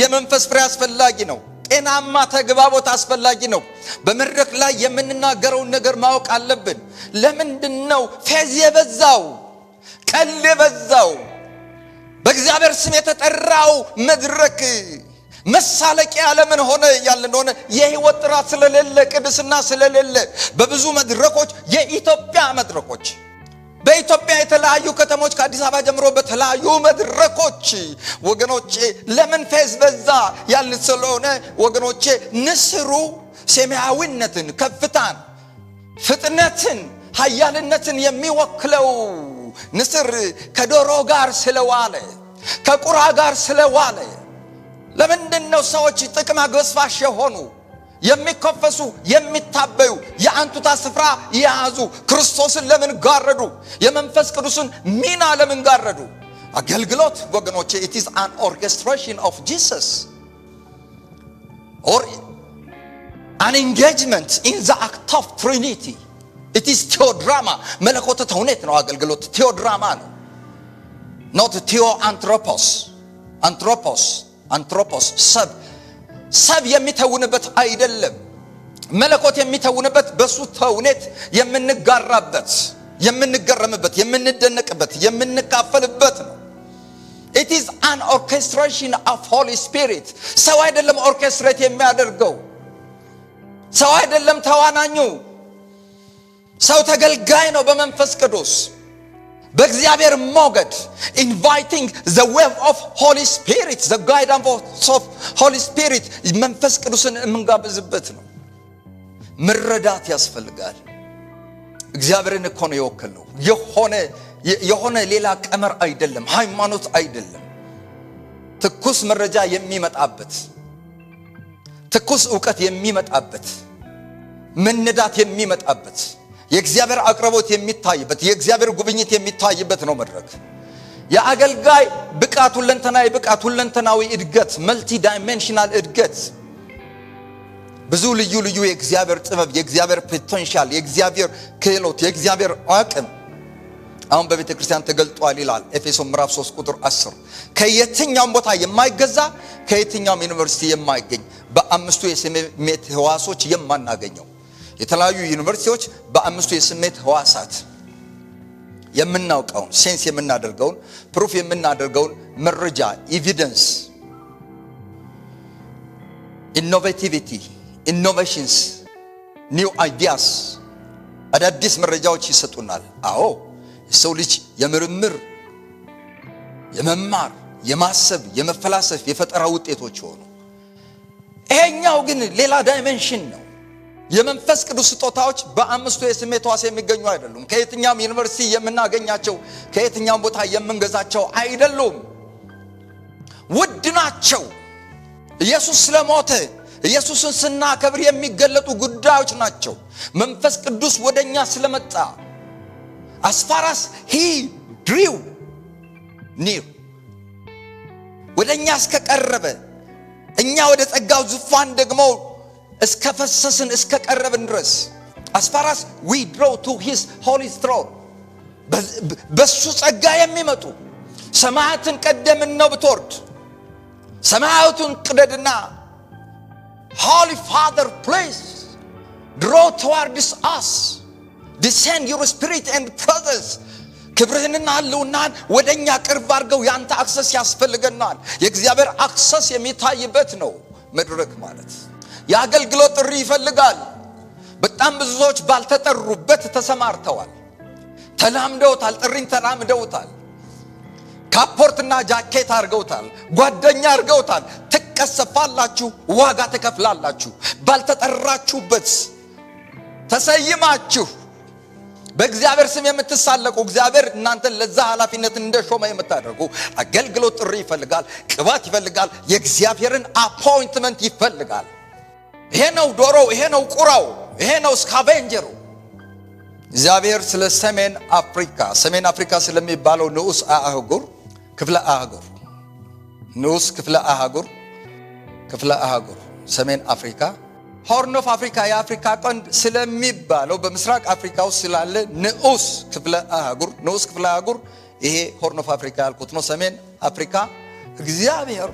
የመንፈስ ፍሬ አስፈላጊ ነው። ጤናማ ተግባቦት አስፈላጊ ነው። በመድረክ ላይ የምንናገረውን ነገር ማወቅ አለብን። ለምንድነው ፌዝ የበዛው ቀል የበዛው በእግዚአብሔር ስም የተጠራው መድረክ መሳለቂያ ለምን ሆነ ያለ እንደሆነ የሕይወት ጥራት ስለሌለ፣ ቅድስና ስለሌለ በብዙ መድረኮች የኢትዮጵያ መድረኮች በኢትዮጵያ የተለያዩ ከተሞች ከአዲስ አበባ ጀምሮ በተለያዩ መድረኮች ወገኖቼ ለምን ፌዝ በዛ ያልን ስለሆነ ወገኖቼ ንስሩ ሰማያዊነትን፣ ከፍታን፣ ፍጥነትን፣ ኃያልነትን የሚወክለው ንስር ከዶሮ ጋር ስለዋለ ከቁራ ጋር ስለዋለ ለምንድነው ሰዎች ጥቅም አግበስባሽ የሆኑ የሚከፈሱ የሚታበዩ የአንቱታ ስፍራ የያዙ ክርስቶስን ለምን ጋረዱ? የመንፈስ ቅዱስን ሚና ለምን ጋረዱ? አገልግሎት ወገኖቼ it is an orchestration of Jesus or an engagement in the act of Trinity. it is theodrama መለኮተ ተውኔት ነው። አገልግሎት ቴዎድራማ ነው። not anthropos ሰብ የሚተውንበት አይደለም። መለኮት የሚተውንበት በሱ ተውኔት የምንጋራበት፣ የምንገረምበት፣ የምንደነቅበት፣ የምንካፈልበት ነው። it is an orchestration of Holy Spirit። ሰው አይደለም ኦርኬስትሬት የሚያደርገው፣ ሰው አይደለም ተዋናኙ። ሰው ተገልጋይ ነው በመንፈስ ቅዱስ በእግዚአብሔር ሞገድ inviting the wave of Holy Spirit, the guidance of Holy Spirit መንፈስ ቅዱስን የምንጋብዝበት ነው። መረዳት ያስፈልጋል። እግዚአብሔርን እኮ ነው የወከለው። የሆነ ሌላ ቀመር አይደለም፣ ሃይማኖት አይደለም። ትኩስ መረጃ የሚመጣበት፣ ትኩስ ዕውቀት የሚመጣበት፣ መነዳት የሚመጣበት፣ የእግዚአብሔር አቅርቦት የሚታይበት፣ የእግዚአብሔር ጉብኝት የሚታይበት ነው መድረክ። የአገልጋይ ብቃት ሁለንተናዊ እድገት፣ መልቲ ዳይሜንሽናል እድገት፣ ብዙ ልዩ የእግዚአብሔር ጥበብ፣ የእግዚአብሔር ፖቴንሻል፣ የእግዚአብሔር ክህሎት፣ የእግዚአብሔር አቅም አሁን በቤተ ክርስቲያን ተገልጧል ይላል ኤፌሶን ምዕራፍ 3 ቁጥር 10። ከየትኛውም ቦታ የማይገዛ ከየትኛውም ዩኒቨርሲቲ የማይገኝ በአምስቱ የስሜት ህዋሶች የማናገኘው የተለያዩ ዩኒቨርሲቲዎች በአምስቱ የስሜት ህዋሳት የምናውቀውን ሴንስ የምናደርገውን ፕሩፍ የምናደርገውን መረጃ ኤቪደንስ ኢኖቬቲቪቲ፣ ኢኖቬሽንስ፣ ኒው አይዲያስ፣ አዳዲስ መረጃዎች ይሰጡናል። አዎ የሰው ልጅ የምርምር፣ የመማር፣ የማሰብ፣ የመፈላሰፍ የፈጠራ ውጤቶች ሆኑ። ይሄኛው ግን ሌላ ዳይሜንሽን ነው። የመንፈስ ቅዱስ ስጦታዎች በአምስቱ የስሜት ሕዋስ የሚገኙ አይደሉም። ከየትኛውም ዩኒቨርሲቲ የምናገኛቸው፣ ከየትኛውም ቦታ የምንገዛቸው አይደሉም። ውድ ናቸው። ኢየሱስ ስለሞተ ኢየሱስን ስናከብር የሚገለጡ ጉዳዮች ናቸው። መንፈስ ቅዱስ ወደኛ ስለመጣ as far as he drew near ወደኛ እስከቀረበ እኛ ወደ ጸጋው ዙፋን ደግሞ እስከፈሰስን እስከቀረብን ድረስ as far as we draw to his holy throne በሱ ጸጋ የሚመጡ ሰማያትን ቀደምን ነው ብትወርድ ሰማያቱን ቅደድና Holy Father, please draw towards us, descend your spirit and presence. ክብርህንና ህልውናህን ወደኛ ቅርብ አድርገው ያንተ አክሰስ ያስፈልገናል። የእግዚአብሔር አክሰስ የሚታይበት ነው መድረክ ማለት። የአገልግሎት ጥሪ ይፈልጋል። በጣም ብዙ ሰዎች ባልተጠሩበት ተሰማርተዋል፣ ተላምደውታል፣ ጥሪን ተላምደውታል፣ ካፖርትና ጃኬት አድርገውታል፣ ጓደኛ አድርገውታል። ትቀሰፋላችሁ፣ ዋጋ ትከፍላላችሁ። ባልተጠራችሁበት ተሰይማችሁ በእግዚአብሔር ስም የምትሳለቁ እግዚአብሔር እናንተን ለዛ ኃላፊነት እንደሾመ የምታደርጉ አገልግሎት ጥሪ ይፈልጋል፣ ቅባት ይፈልጋል፣ የእግዚአብሔርን አፖይንትመንት ይፈልጋል። ይሄ ነው ዶሮው፣ ይሄ ነው ቁራው፣ ይሄ ነው ስካቬንጀሩ። እግዚአብሔር ስለ ሰሜን አፍሪካ ስለሚባለው ንዑስ አህጉር ክፍለ አህጉር ንዑስ ክፍለ አህጉር ሰሜን አፍሪካ ሆርን ኦፍ አፍሪካ የአፍሪካ ቀንድ ስለሚባለው በምስራቅ አፍሪካ ውስጥ ስላለ ንዑስ ክፍለ አህጉር ይሄ ሆርን ኦፍ አፍሪካ ያልኩት ነው። ሰሜን አፍሪካ እግዚአብሔር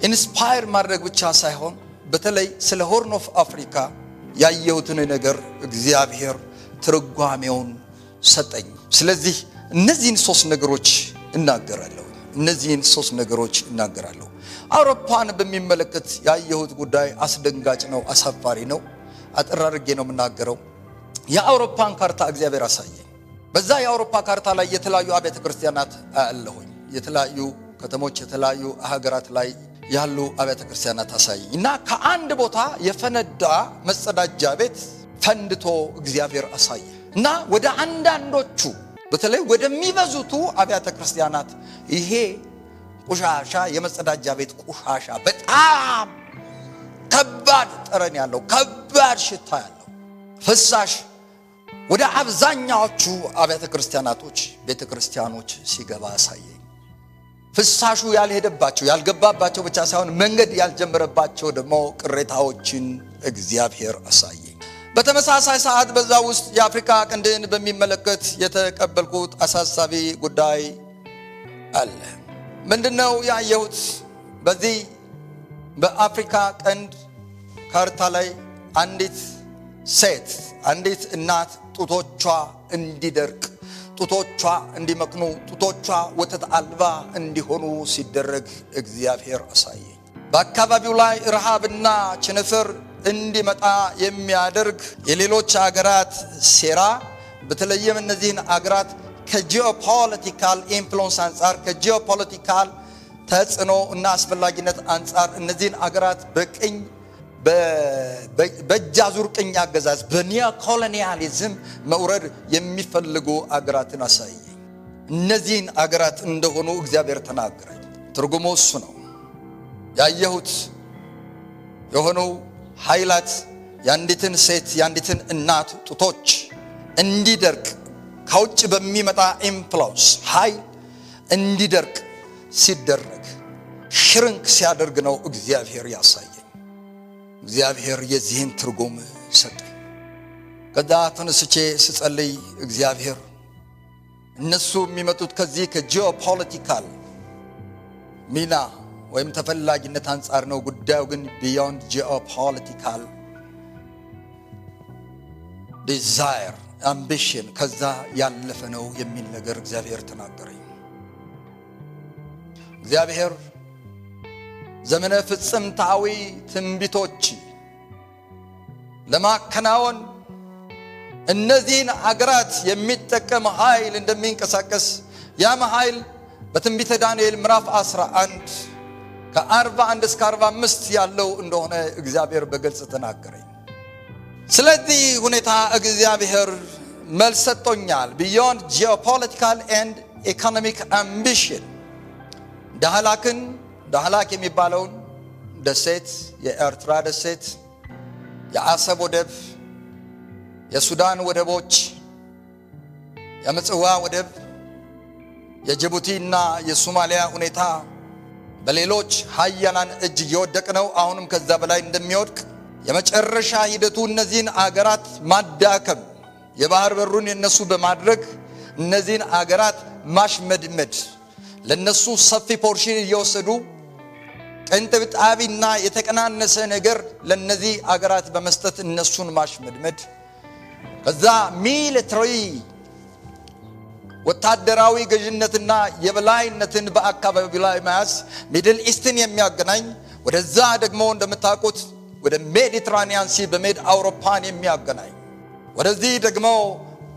ኢንስፓየር ማድረግ ብቻ ሳይሆን በተለይ ስለ ሆርን ኦፍ አፍሪካ ያየሁትን ነገር እግዚአብሔር ትርጓሜውን ሰጠኝ። ስለዚህ እነዚህን ሶስት ነገሮች እናገራለሁ። አውሮፓን በሚመለከት ያየሁት ጉዳይ አስደንጋጭ ነው፣ አሳፋሪ ነው። አጥር አድርጌ ነው የምናገረው። የአውሮፓን ካርታ እግዚአብሔር አሳየኝ። በዛ የአውሮፓ ካርታ ላይ የተለያዩ አብያተ ክርስቲያናት አለሁኝ። የተለያዩ ከተሞች፣ የተለያዩ ሀገራት ላይ ያሉ አብያተ ክርስቲያናት አሳየኝ እና ከአንድ ቦታ የፈነዳ መጸዳጃ ቤት ፈንድቶ እግዚአብሔር አሳየ እና ወደ አንዳንዶቹ በተለይ ወደሚበዙቱ አብያተ ክርስቲያናት ይሄ ቆሻሻ የመጸዳጃ ቤት ቆሻሻ በጣም ከባድ ጠረን ያለው ከባድ ሽታ ያለው ፍሳሽ ወደ አብዛኛዎቹ አብያተ ክርስቲያኖች ሲገባ አሳየኝ። ፍሳሹ ያልሄደባቸው ያልገባባቸው ብቻ ሳይሆን መንገድ ያልጀመረባቸው ደግሞ ቅሬታዎችን እግዚአብሔር አሳየኝ። በተመሳሳይ ሰዓት በዛ ውስጥ የአፍሪካ ቀንድን በሚመለከት የተቀበልኩት አሳሳቢ ጉዳይ አለ። ምንድነው ያየሁት? በዚህ በአፍሪካ ቀንድ ካርታ ላይ አንዲት እናት ጡቶቿ እንዲደርቅ፣ ጡቶቿ እንዲመክኑ፣ ጡቶቿ ወተት አልባ እንዲሆኑ ሲደረግ እግዚአብሔር አሳየኝ። በአካባቢው ላይ ረሃብና ቸነፈር እንዲመጣ የሚያደርግ የሌሎች አገራት ሴራ፣ በተለይም እነዚህን አገራት ከጂኦፖለቲካል ኢንፍሉዌንስ አንጻር ከጂኦፖለቲካል ተጽዕኖ እና አስፈላጊነት አንጻር እነዚህን አገራት በእጃዙር ቅኝ አገዛዝ በኒዮ ኮሎኒያሊዝም መውረድ የሚፈልጉ አገራትን አሳየኝ። እነዚህን አገራት እንደሆኑ እግዚአብሔር ተናገረኝ። ትርጉሙ እሱ ነው። ያየሁት የሆኑ ኃይላት የአንዲትን ሴት የአንዲትን እናት ጡቶች እንዲደርቅ ከውጭ በሚመጣ ኢንፍሉዌንስ ኃይል እንዲደርቅ ሲደረግ ሽርንክ ሲያደርግ ነው እግዚአብሔር ያሳየኝ። እግዚአብሔር የዚህን ትርጉም ሰጠኝ። ከዛ ተነስቼ ስጸልይ እግዚአብሔር እነሱ የሚመጡት ከዚህ ከጂኦፖለቲካል ሚና ወይም ተፈላጊነት አንጻር ነው። ጉዳዩ ግን ቢዮንድ ጂኦፖለቲካል ዲዛየር አምቢሽን ከዛ ያለፈ ነው የሚል ነገር እግዚአብሔር ተናገረኝ። እግዚአብሔር ዘመነ ፍጽምታዊ ትንቢቶች ለማከናወን እነዚህን አገራት የሚጠቀም ኃይል እንደሚንቀሳቀስ ያም ኃይል በትንቢተ ዳንኤል ምዕራፍ 11 ከ41 እስከ 45 ያለው እንደሆነ እግዚአብሔር በግልጽ ተናገረኝ። ስለዚህ ሁኔታ እግዚአብሔር መልስ ሰጥቶኛል። ቢዮንድ ጂኦፖለቲካል ኤንድ ኢኮኖሚክ አምቢሽን ዳህላክ የሚባለውን ደሴት፣ የኤርትራ ደሴት፣ የአሰብ ወደብ፣ የሱዳን ወደቦች፣ የምጽዋ ወደብ፣ የጅቡቲና የሶማሊያ ሁኔታ በሌሎች ሀያላን እጅ እየወደቀ ነው። አሁንም ከዛ በላይ እንደሚወድቅ የመጨረሻ ሂደቱ እነዚህን አገራት ማዳከም፣ የባህር በሩን የነሱ በማድረግ እነዚህን አገራት ማሽመድመድ፣ ለነሱ ሰፊ ፖርሽን እየወሰዱ ቅንጥብጣቢና የተቀናነሰ ነገር ለነዚህ አገራት በመስጠት እነሱን ማሽመድመድ፣ ከዛ ሚሊተሪ ወታደራዊ ገዥነትና የበላይነትን በአካባቢው ላይ መያዝ፣ ሚድል ኢስትን የሚያገናኝ ወደዛ ደግሞ እንደምታውቁት ወደ ሜዲትራኒያን ሲ በሜድ አውሮፓን የሚያገናኝ ወደዚህ ደግሞ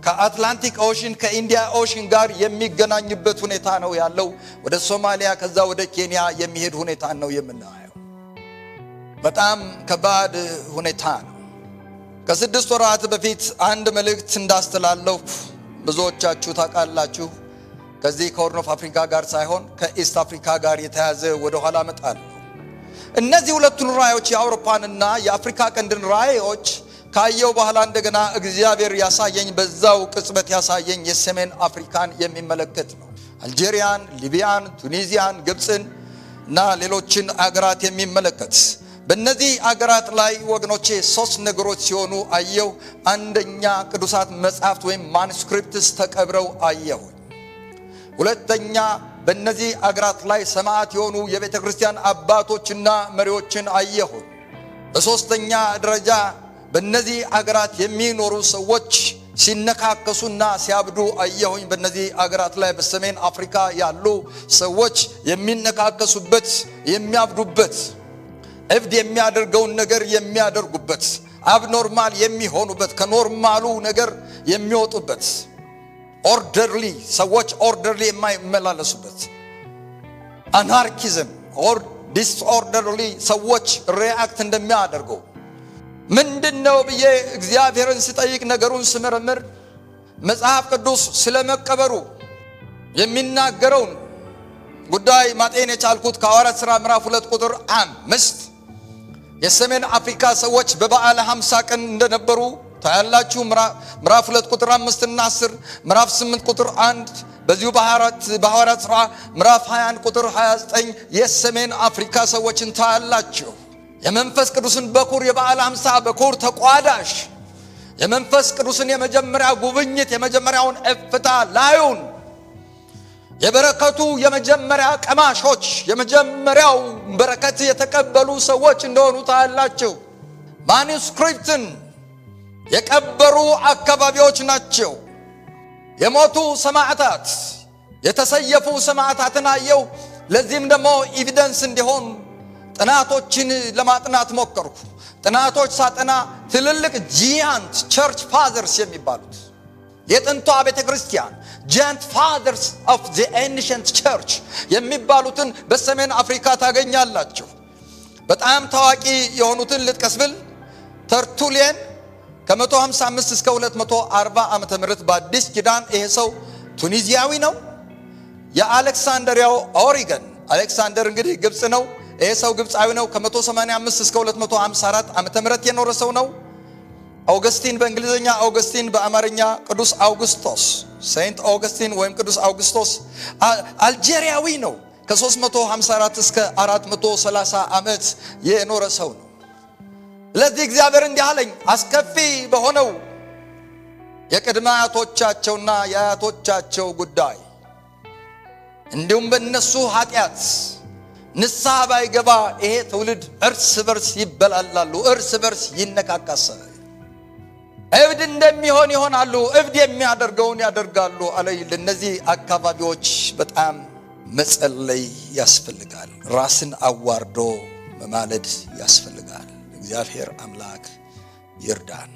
ከአትላንቲክ ኦሽን ከኢንዲያ ኦሽን ጋር የሚገናኝበት ሁኔታ ነው ያለው። ወደ ሶማሊያ ከዛ ወደ ኬንያ የሚሄድ ሁኔታ ነው የምናየው። በጣም ከባድ ሁኔታ ነው። ከ6 ወራት በፊት አንድ መልእክት እንዳስተላለፍኩ ብዙዎቻችሁ ታውቃላችሁ። ከዚህ ከሆርን ኦፍ አፍሪካ ጋር ሳይሆን ከኢስት አፍሪካ ጋር የተያዘ ወደ ኋላ መጣለሁ። እነዚህ ሁለቱን ራእዮች የአውሮፓንና የአፍሪካ ቀንድን ራእዮች ካየው በኋላ እንደገና እግዚአብሔር ያሳየኝ በዛው ቅጽበት ያሳየኝ የሰሜን አፍሪካን የሚመለከት ነው። አልጄሪያን፣ ሊቢያን፣ ቱኒዚያን፣ ግብፅን እና ሌሎችን አገራት የሚመለከት በእነዚህ አገራት ላይ ወገኖቼ 3 ነገሮች ሲሆኑ አየሁ። አንደኛ ቅዱሳት መጻሕፍት ወይም ማኑስክሪፕትስ ተቀብረው አየሁ። ሁለተኛ በእነዚህ አገራት ላይ ሰማዕት የሆኑ የቤተ ክርስቲያን አባቶችና መሪዎችን አየሁ። በሶስተኛ ደረጃ በእነዚህ አገራት የሚኖሩ ሰዎች ሲነካከሱና ሲያብዱ አየሁኝ። በእነዚህ አገራት ላይ በሰሜን አፍሪካ ያሉ ሰዎች የሚነካከሱበት፣ የሚያብዱበት፣ እብድ የሚያደርገውን ነገር የሚያደርጉበት፣ አብኖርማል የሚሆኑበት፣ ከኖርማሉ ነገር የሚወጡበት፣ ኦርደርሊ ሰዎች ኦርደርሊ የማይመላለሱበት፣ አናርኪዝም ኦር ዲስኦርደርሊ ሰዎች ሪአክት እንደሚያደርገው ምንድነው ብዬ እግዚአብሔርን ስጠይቅ ነገሩን ስመረምር መጽሐፍ ቅዱስ ስለመቀበሩ የሚናገረውን ጉዳይ ማጤን የቻልኩት ከሐዋርያት ሥራ ምዕራፍ 2 ቁጥር 5 የሰሜን አፍሪካ ሰዎች በበዓለ 50 ቀን እንደነበሩ ታያላችሁ። ምዕራፍ 2 ቁጥር 5 እና 10፣ ምዕራፍ 8 ቁጥር 1፣ በዚሁ በሐዋርያት ሥራ ምዕራፍ 21 ቁጥር 29 የሰሜን አፍሪካ ሰዎችን ታያላችሁ። የመንፈስ ቅዱስን በኩር የበዓለ 50 በኩር ተቋዳሽ የመንፈስ ቅዱስን የመጀመሪያ ጉብኝት የመጀመሪያውን እፍታ ላዩን የበረከቱ የመጀመሪያ ቀማሾች የመጀመሪያው በረከት የተቀበሉ ሰዎች እንደሆኑ ታያላችሁ። ማኑስክሪፕትን የቀበሩ አካባቢዎች ናቸው። የሞቱ ሰማዕታት የተሰየፉ ሰማዕታትን አየሁ። ለዚህም ደግሞ ኤቪደንስ እንዲሆን ጥናቶችን ለማጥናት ሞከርኩ። ጥናቶች ሳጠና ትልልቅ ጂያንት ቸርች ፋዘርስ የሚባሉት የጥንቷ ቤተክርስቲያን ጂያንት ፋዘርስ ኦፍ ዘ ኤንሸንት ቸርች የሚባሉትን በሰሜን አፍሪካ ታገኛላችሁ። በጣም ታዋቂ የሆኑትን ልጥቀስ ብል ተርቱሊየን ከ155 እስከ 240 ዓመተ ምህረት በአዲስ ኪዳን ይሄ ሰው ቱኒዚያዊ ነው። የአሌክሳንድሪያው ኦሪገን አሌክሳንደር እንግዲህ ግብጽ ነው። ይሄ ሰው ግብጻዊ ነው። ከ185 እስከ 254 ዓመተ ምህረት የኖረ ሰው ነው። አውግስቲን በእንግሊዘኛ አውግስቲን በአማርኛ ቅዱስ አውግስቶስ ሴንት አውግስቲን ወይም ቅዱስ አውግስቶስ አልጄሪያዊ ነው። ከ354 እስከ 430 ዓመት የኖረ ሰው ነው። ለዚህ እግዚአብሔር እንዲህ አለኝ፣ አስከፊ በሆነው የቅድመ አያቶቻቸውና የአያቶቻቸው ጉዳይ እንዲሁም በእነሱ ኃጢአት ንስሐ ባይገባ ይሄ ትውልድ እርስ በርስ ይበላላሉ፣ እርስ በርስ ይነካካሳሉ፣ እብድ እንደሚሆን ይሆናሉ፣ እብድ የሚያደርገውን ያደርጋሉ አለኝ። ለነዚህ አካባቢዎች በጣም መጸለይ ያስፈልጋል። ራስን አዋርዶ መማለድ ያስፈልጋል። እግዚአብሔር አምላክ ይርዳን።